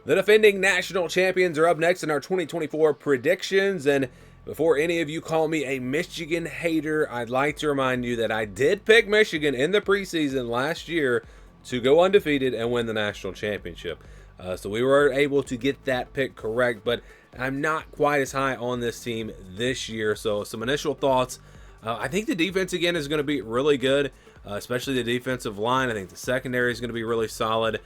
The defending national champions are up next in our 2024 predictions. And before any of you call me a Michigan hater, I'd like to remind you that I did pick Michigan in the preseason last year to go undefeated and win the national championship. So we were able to get that pick correct, but I'm not quite as high on this team this year. So some initial thoughts. I think the defense again is going to be really good, especially the defensive line. I think the secondary is going to be really solid.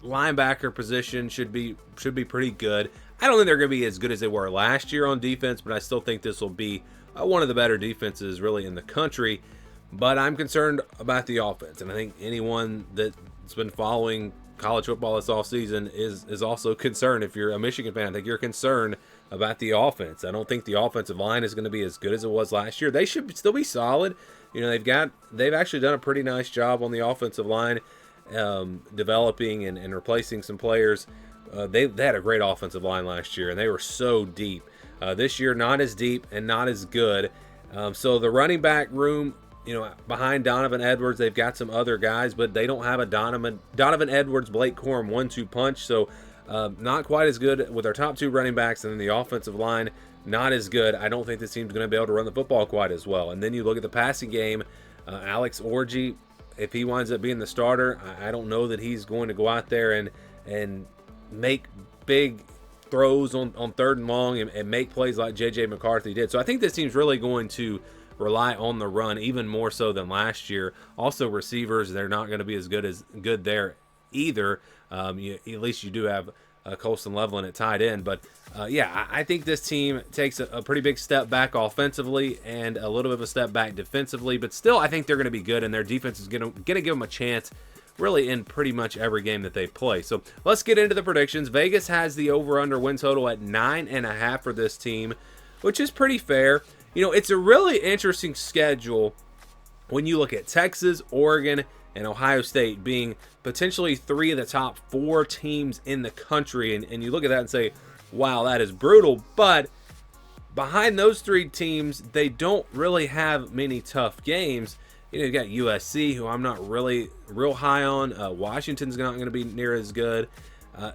Linebacker position should be pretty good. I don't think they're going to be as good as they were last year on defense, but I still think this will be one of the better defenses really in the country. But I'm concerned about the offense, and I think anyone that's been following college football this offseason is also concerned. If you're a Michigan fan, I think you're concerned about the offense. I don't think the offensive line is going to be as good as it was last year. They should still be solid. You know, they've actually done a pretty nice job on the offensive line, developing and replacing some players. They had a great offensive line last year, and they were so deep. This year, not as deep and not as good. So the running back room, you know, behind Donovan Edwards, they've got some other guys, but they don't have a Donovan Edwards, Blake Corum 1-2 punch. So not quite as good with our top two running backs, and then the offensive line not as good. I don't think this team's going to be able to run the football quite as well. And then you look at the passing game, Alex Orji, if he winds up being the starter, I don't know that he's going to go out there and make big throws on 3rd and long and make plays like J.J. McCarthy did. So I think this team's really going to rely on the run even more so than last year. Also receivers, they're not going to be as good there either. At least you do have Colston Loveland at tight end. But I think this team takes a pretty big step back offensively and a little bit of a step back defensively. But still, I think they're going to be good, and their defense is going to give them a chance really in pretty much every game that they play. So let's get into the predictions. Vegas has the over-under win total at 9.5 for this team, which is pretty fair. You know, it's a really interesting schedule when you look at Texas, Oregon, and Ohio State being potentially 3 of the top 4 teams in the country. And you look at that and say, wow, that is brutal. But behind those 3 teams, they don't really have many tough games. You know, you've got USC, who I'm not really real high on. Washington's not going to be near as good.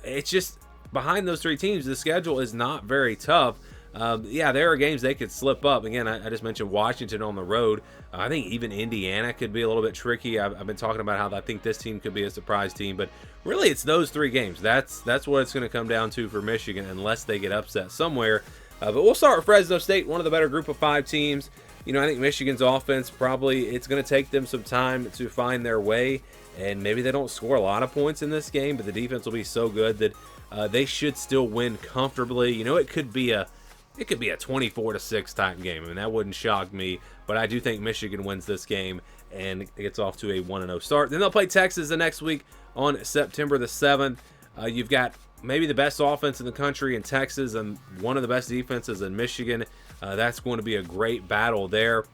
It's just behind those 3 teams, the schedule is not very tough. There are games they could slip up. Again, I just mentioned Washington on the road. I think even Indiana could be a little bit tricky. I've been talking about how I think this team could be a surprise team, but really it's those 3 games. That's what it's going to come down to for Michigan unless they get upset somewhere. But we'll start with Fresno State, one of the better group of 5 teams. You know, I think Michigan's offense it's going to take them some time to find their way, and maybe they don't score a lot of points in this game, but the defense will be so good that they should still win comfortably. You know, it could be a 24-6 type game. I mean, that wouldn't shock me, but I do think Michigan wins this game and gets off to a 1-0 start. Then they'll play Texas the next week on September the 7th. You've got maybe the best offense in the country in Texas and one of the best defenses in Michigan. That's going to be a great battle there.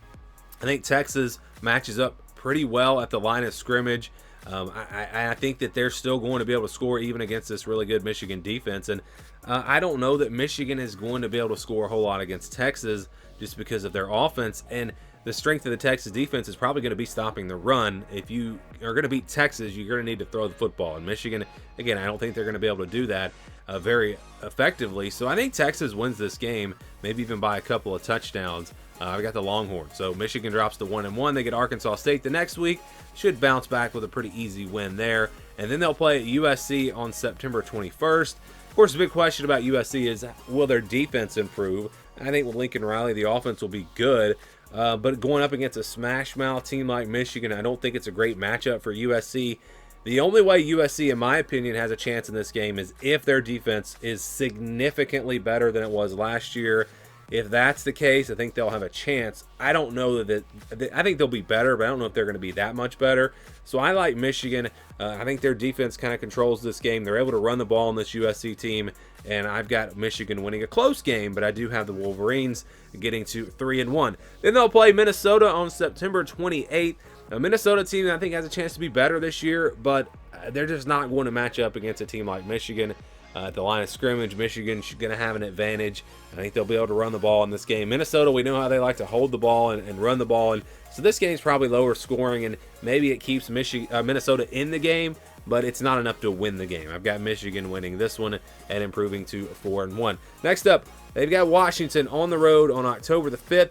I think Texas matches up pretty well at the line of scrimmage. I think that they're still going to be able to score even against this really good Michigan defense. And I don't know that Michigan is going to be able to score a whole lot against Texas just because of their offense. And the strength of the Texas defense is probably going to be stopping the run. If you are going to beat Texas, you're going to need to throw the football. And Michigan, again, I don't think they're going to be able to do that very effectively. So I think Texas wins this game, maybe even by a couple of touchdowns. I got the Longhorns. So Michigan drops to 1-1. They get Arkansas State the next week. Should bounce back with a pretty easy win there. And then they'll play USC on September 21st. Of course, the big question about USC is, will their defense improve? I think with Lincoln Riley, the offense will be good. But going up against a smash-mouth team like Michigan, I don't think it's a great matchup for USC. The only way USC, in my opinion, has a chance in this game is if their defense is significantly better than it was last year. If that's the case, I think they'll have a chance. I don't know I think they'll be better, but I don't know if they're going to be that much better. So I like Michigan. I think their defense kind of controls this game. They're able to run the ball on this USC team, and I've got Michigan winning a close game, but I do have the Wolverines getting to 3-1. Then they'll play Minnesota on September 28th. A Minnesota team that I think has a chance to be better this year, but they're just not going to match up against a team like Michigan. At the line of scrimmage, Michigan's going to have an advantage. I think they'll be able to run the ball in this game. Minnesota, we know how they like to hold the ball and run the ball, and so this game's probably lower scoring, and maybe it keeps Minnesota in the game, but it's not enough to win the game. I've got Michigan winning this one and improving to 4-1. Next up, they've got Washington on the road on October the 5th.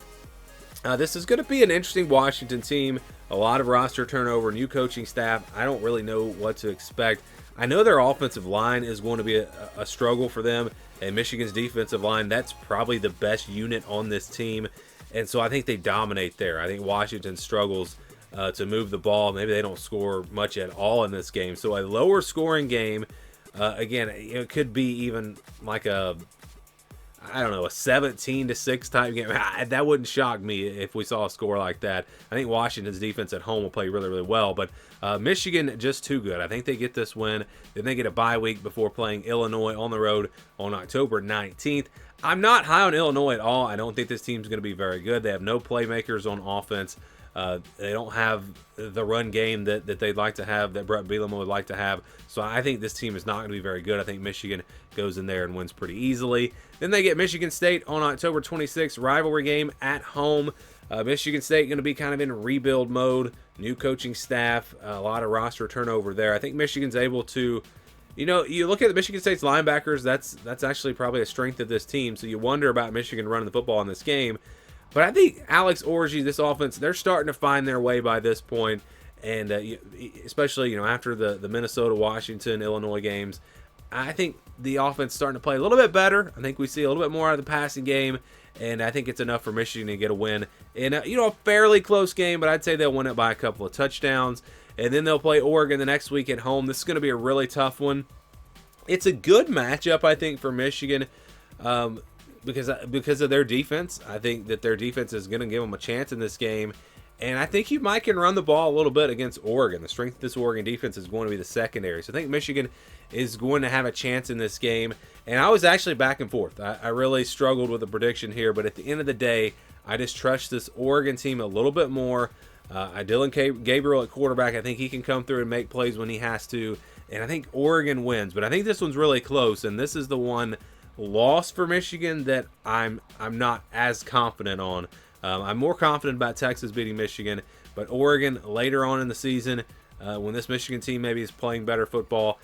This is going to be an interesting Washington team. A lot of roster turnover, new coaching staff. I don't really know what to expect. I know their offensive line is going to be a struggle for them, and Michigan's defensive line, that's probably the best unit on this team, and so I think they dominate there. I think Washington struggles to move the ball. Maybe they don't score much at all in this game. So a lower scoring game, again, it could be even like a 17-6 type game. That wouldn't shock me if we saw a score like that. I think Washington's defense at home will play really, really well, but Michigan just too good. I think they get this win. Then they get a bye week before playing Illinois on the road on October 19th. I'm not high on Illinois at all. I don't think this team's going to be very good. They have no playmakers on offense. They don't have the run game that they'd like to have, that Brett Bielema would like to have. So I think this team is not going to be very good. I think Michigan goes in there and wins pretty easily. Then they get Michigan State on October 26th, rivalry game at home. Michigan State going to be kind of in rebuild mode, new coaching staff, a lot of roster turnover there. I think Michigan's able to, you look at the Michigan State's linebackers, that's actually probably a strength of this team. So you wonder about Michigan running the football in this game. But I think Alex Orji, this offense, they're starting to find their way by this point, and especially after the Minnesota, Washington, Illinois games, I think the offense is starting to play a little bit better. I think we see a little bit more out of the passing game, and I think it's enough for Michigan to get a win in a fairly close game, but I'd say they'll win it by a couple of touchdowns, and then they'll play Oregon the next week at home. This is going to be a really tough one. It's a good matchup, I think, for Michigan. Because of their defense. I think that their defense is going to give them a chance in this game. And I think you might can run the ball a little bit against Oregon. The strength of this Oregon defense is going to be the secondary. So I think Michigan is going to have a chance in this game. And I was actually back and forth. I really struggled with the prediction here. But at the end of the day, I just trust this Oregon team a little bit more. Dylan Gabriel at quarterback, I think he can come through and make plays when he has to. And I think Oregon wins. But I think this one's really close. And this is the one loss for Michigan that I'm not as confident on. I'm more confident about Texas beating Michigan, but Oregon later on in the season, when this Michigan team maybe is playing better football,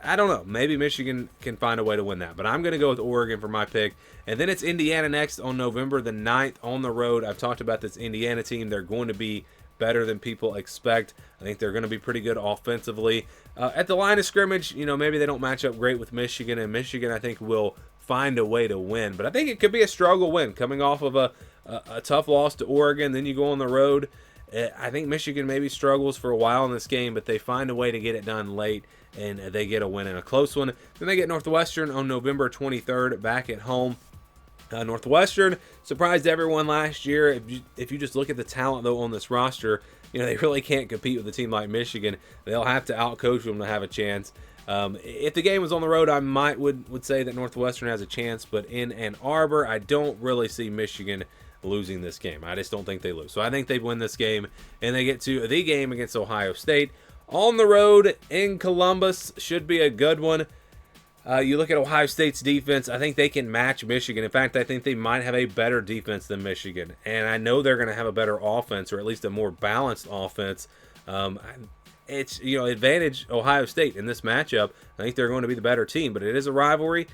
I don't know. Maybe Michigan can find a way to win that, but I'm going to go with Oregon for my pick. And then it's Indiana next on November the 9th on the road. I've talked about this Indiana team. They're going to be better than people expect. I think they're going to be pretty good offensively. At the line of scrimmage, maybe they don't match up great with Michigan, and Michigan, I think, will find a way to win. But I think it could be a struggle win coming off of a tough loss to Oregon. Then you go on the road. I think Michigan maybe struggles for a while in this game, but they find a way to get it done late, and they get a win in a close one. Then they get Northwestern on November 23rd back at home. Northwestern surprised everyone last year. If you just look at the talent, though, on this roster, they really can't compete with a team like Michigan. They'll have to outcoach them to have a chance. If the game was on the road, I would say that Northwestern has a chance, but in Ann Arbor, I don't really see Michigan losing this game. I just don't think they lose. So I think they win this game, and they get to the game against Ohio State. On the road in Columbus, should be a good one. You look at Ohio State's defense, I think they can match Michigan. In fact, I think they might have a better defense than Michigan. And I know they're going to have a better offense, or at least a more balanced offense. It's, advantage Ohio State in this matchup. I think they're going to be the better team, but it is a rivalry.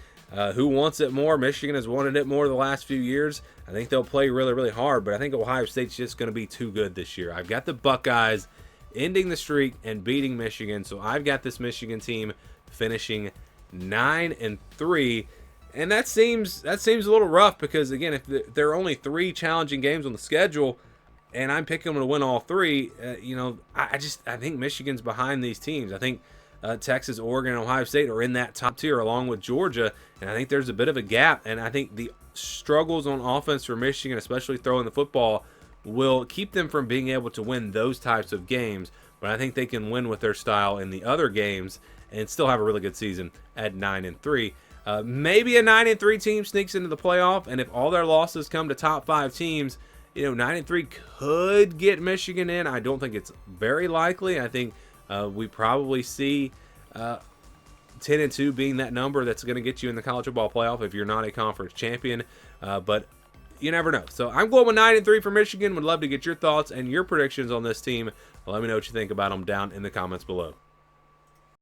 Who wants it more? Michigan has wanted it more the last few years. I think they'll play really, really hard, but I think Ohio State's just going to be too good this year. I've got the Buckeyes ending the streak and beating Michigan, so I've got this Michigan team finishing 9-3, and that seems a little rough because, again, if there are only 3 challenging games on the schedule and I'm picking them to win all 3, I think Michigan's behind these teams. I think Texas, Oregon, and Ohio State are in that top tier along with Georgia, and I think there's a bit of a gap, and I think the struggles on offense for Michigan, especially throwing the football, will keep them from being able to win those types of games, but I think they can win with their style in the other games and still have a really good season at 9-3. Maybe a 9-3 team sneaks into the playoff, and if all their losses come to top 5 teams, 9-3 could get Michigan in. I don't think it's very likely. I think we probably see 10-2 being that number that's going to get you in the college football playoff if you're not a conference champion. But you never know. So I'm going with 9-3 for Michigan. Would love to get your thoughts and your predictions on this team. Let me know what you think about them down in the comments below.